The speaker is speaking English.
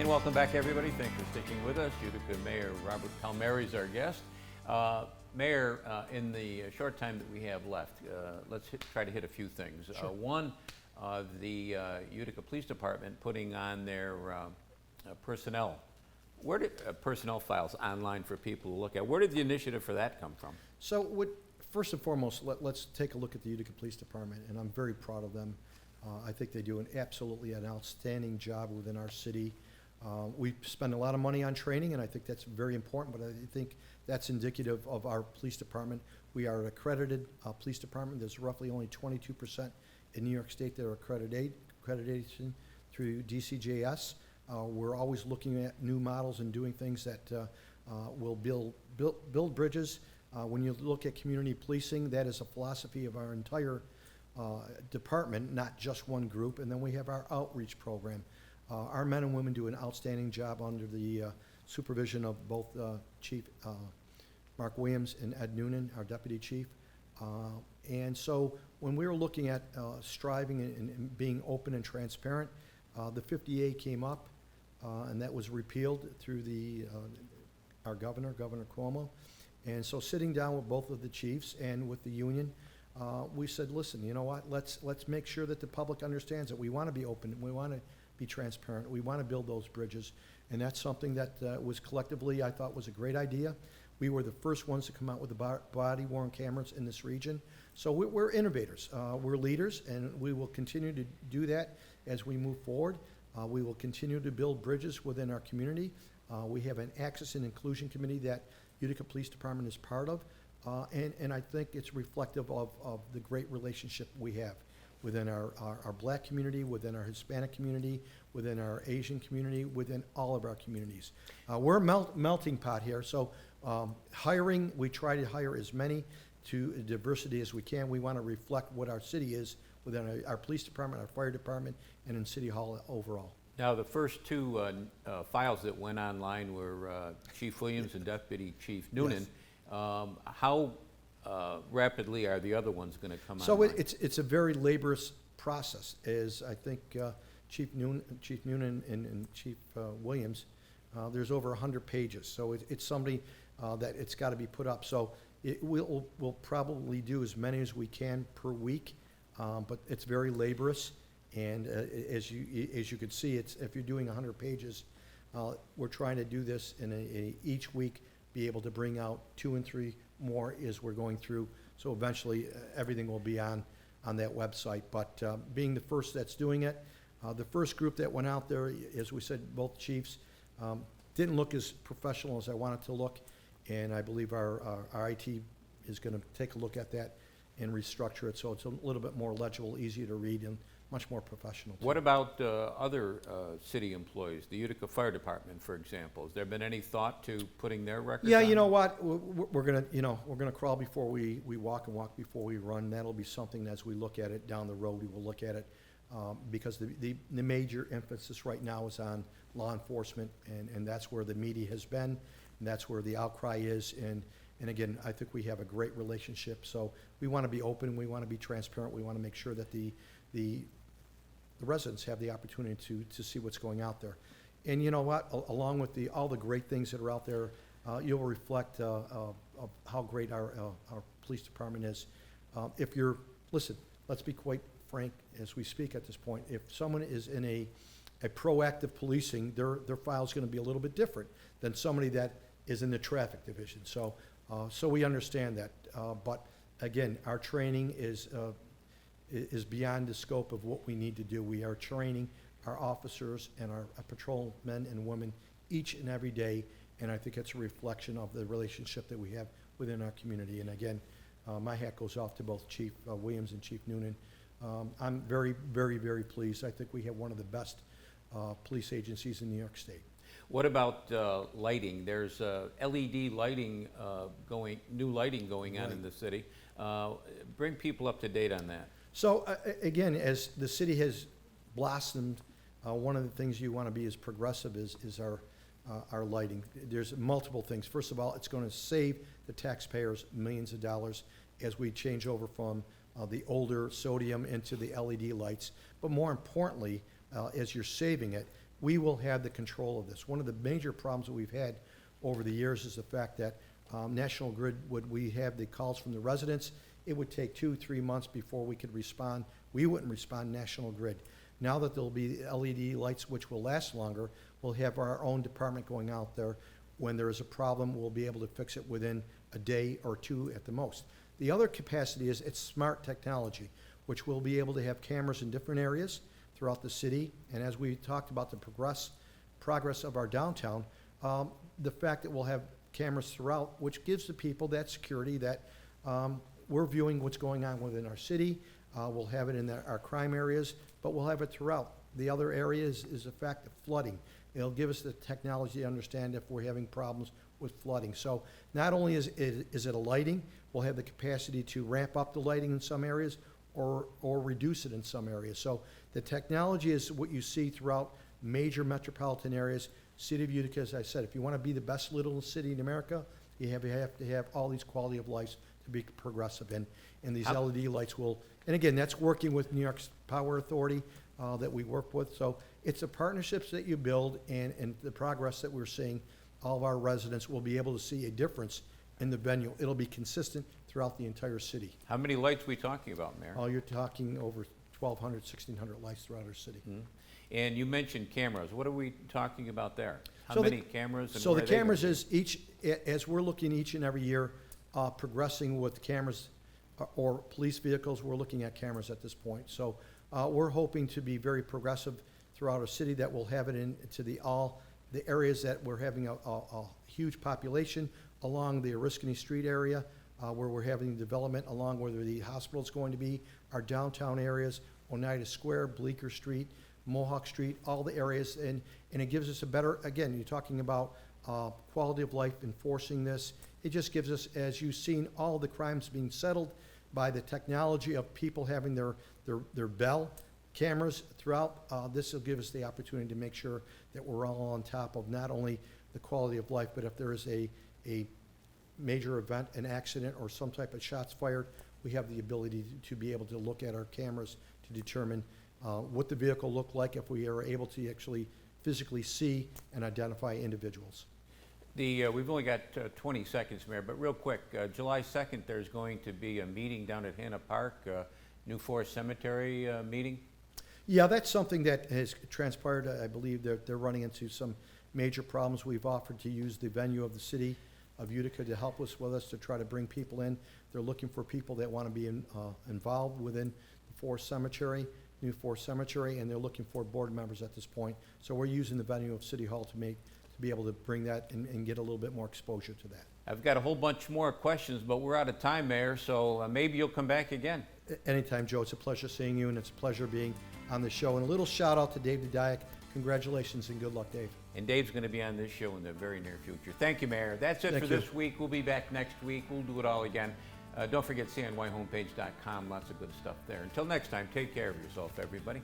And welcome back, everybody. Thanks for sticking with us. Utica Mayor Robert Palmieri is our guest. Mayor, in the short time that we have left, let's try to hit a few things. Sure. One, the Utica Police Department putting on their personnel. Where did personnel files online for people to look at? Where did the initiative for that come from? So first and foremost, let's take a look at the Utica Police Department, and I'm very proud of them. I think they do an outstanding job within our city. We spend a lot of money on training, and I think that's very important, but I think that's indicative of our police department. We are an accredited police department. There's roughly only 22% in New York State that are accreditation through DCJS. We're always looking at new models and doing things that will build bridges. When you look at community policing, that is a philosophy of our entire department, not just one group. And then we have our outreach program. Our men and women do an outstanding job under the supervision of both Chief Mark Williams and Ed Noonan, our Deputy Chief. And so when we were looking at striving and being open and transparent, the 50A came up, and that was repealed through our Governor Cuomo. And so sitting down with both of the chiefs and with the union, we said, listen, you know what, let's make sure that the public understands that we want to be open, we want to be transparent, we want to build those bridges. And that's something that was collectively, I thought, was a great idea. We were the first ones to come out with the body-worn cameras in this region. So we're innovators, we're leaders, and we will continue to do that as we move forward. We will continue to build bridges within our community. We have an Access and Inclusion Committee that Utica Police Department is part of, and I think it's reflective of the great relationship we have within our black community, within our Hispanic community, within our Asian community, within all of our communities. We're a melting pot here, so hiring, we try to hire as many to diversity as we can. We want to reflect what our city is within our police department, our fire department, and in City Hall overall. Now, the first two files that went online were Chief Williams and Deputy Chief Noonan. Yes. How rapidly are the other ones going to come online? So it's a very laborious process, as I think Chief Noonan and Chief Williams, there's over 100 pages. So it's somebody that it's got to be put up. So we'll probably do as many as we can per week, but it's very laborious. And as you could see, if you're doing 100 pages, we're trying to do this in each week, be able to bring out 2 and 3 more as we're going through. So eventually everything will be on that website. But being the first that's doing it, the first group that went out there, as we said, both chiefs, didn't look as professional as I wanted to look. And I believe our IT is going to take a look at that and restructure it so it's a little bit more legible, easier to read, and much more professional. What about other city employees, the Utica Fire Department, for example? Has there been any thought to putting their records Yeah, on? you know what? We're gonna crawl before we walk, and walk before we run. That'll be something as we look at it down the road. We will look at it because the major emphasis right now is on law enforcement, and that's where the media has been, and that's where the outcry is. And again, I think we have a great relationship. So we want to be open. We want to be transparent. We want to make sure that the residents have the opportunity to see what's going out there. And you know what, along with all the great things that are out there, you'll reflect of how great our police department is. Listen, let's be quite frank as we speak at this point. If someone is in a proactive policing, their file is going to be a little bit different than somebody that is in the traffic division. So we understand that. But again, our training is beyond the scope of what we need to do. We are training our officers and our patrol men and women each and every day, and I think it's a reflection of the relationship that we have within our community. And again, my hat goes off to both Chief Williams and Chief Noonan. I'm very, very, very pleased. I think we have one of the best police agencies in New York State. What about lighting? There's LED lighting new lighting going on in the city. Bring people up to date on that. So again, as the city has blossomed, one of the things you want to be as progressive is our lighting. There's multiple things. First of all, it's going to save the taxpayers millions of dollars as we change over from the older sodium into the LED lights. But more importantly, as you're saving it, we will have the control of this. One of the major problems that we've had over the years is the fact that National Grid, would we have the calls from the residents, it would take 2-3 months before we could respond. We wouldn't respond, National Grid. Now that there'll be LED lights which will last longer, we'll have our own department going out there. When there is a problem, we'll be able to fix it within a day or two at the most. The other capacity is it's smart technology, which we'll be able to have cameras in different areas throughout the city. And as we talked about the progress of our downtown, the fact that we'll have cameras throughout, which gives the people that security that we're viewing what's going on within our city. We'll have it in our crime areas, but we'll have it throughout. The other area is the fact of flooding. It'll give us the technology to understand if we're having problems with flooding. So not only is it a lighting, we'll have the capacity to ramp up the lighting in some areas or reduce it in some areas. So the technology is what you see throughout major metropolitan areas. City of Utica, as I said, if you want to be the best little city in America, you have to have all these quality of life to be progressive. And these LED lights will, and again, that's working with New York's Power Authority that we work with. So it's the partnerships that you build and the progress that we're seeing. All of our residents will be able to see a difference in the venue. It'll be consistent throughout the entire city. How many lights are we talking about, Mayor? You're talking over 1,200, 1,600 lights throughout our city. Mhm. And you mentioned cameras. What are we talking about there? How So the- many cameras? And So where the are they gonna cameras be? is as we're looking each and every year, progressing with cameras or police vehicles, we're looking at cameras at this point. So we're hoping to be very progressive throughout our city, that we'll have it into all the areas that we're having a huge population along the Oriskany Street area, where we're having development along where the hospital's going to be, our downtown areas, Oneida Square, Bleecker Street, Mohawk Street, all the areas, and it gives us a better, again, you're talking about quality of life, enforcing this. It just gives us, as you've seen, all the crimes being settled by the technology of people having their bell cameras throughout. This will give us the opportunity to make sure that we're all on top of not only the quality of life, but if there is a major event, an accident, or some type of shots fired, we have the ability to be able to look at our cameras to determine what the vehicle looked like, if we are able to actually physically see and identify individuals. We've only got 20 seconds, Mayor, but real quick, July 2nd, there's going to be a meeting down at Hanna Park, New Forest Cemetery meeting. Yeah, that's something that has transpired. I believe they're running into some major problems. We've offered to use the venue of the city of Utica to help us with us to try to bring people in. They're looking for people that want to be involved within the Forest Cemetery, New Forest Cemetery, and they're looking for board members at this point. So we're using the venue of City Hall to be able to bring that and get a little bit more exposure to that. I've got a whole bunch more questions, but we're out of time, Mayor, so maybe you'll come back again. Anytime, Joe. It's a pleasure seeing you, and it's a pleasure being on the show. And a little shout out to Dave Dudyak. Congratulations and good luck, Dave. And Dave's going to be on this show in the very near future. Thank you, Mayor. That's it Thank for you. this week. We'll be back next week. We'll do it all again. Don't forget CNYhomepage.com. Lots of good stuff there. Until next time, take care of yourself, everybody.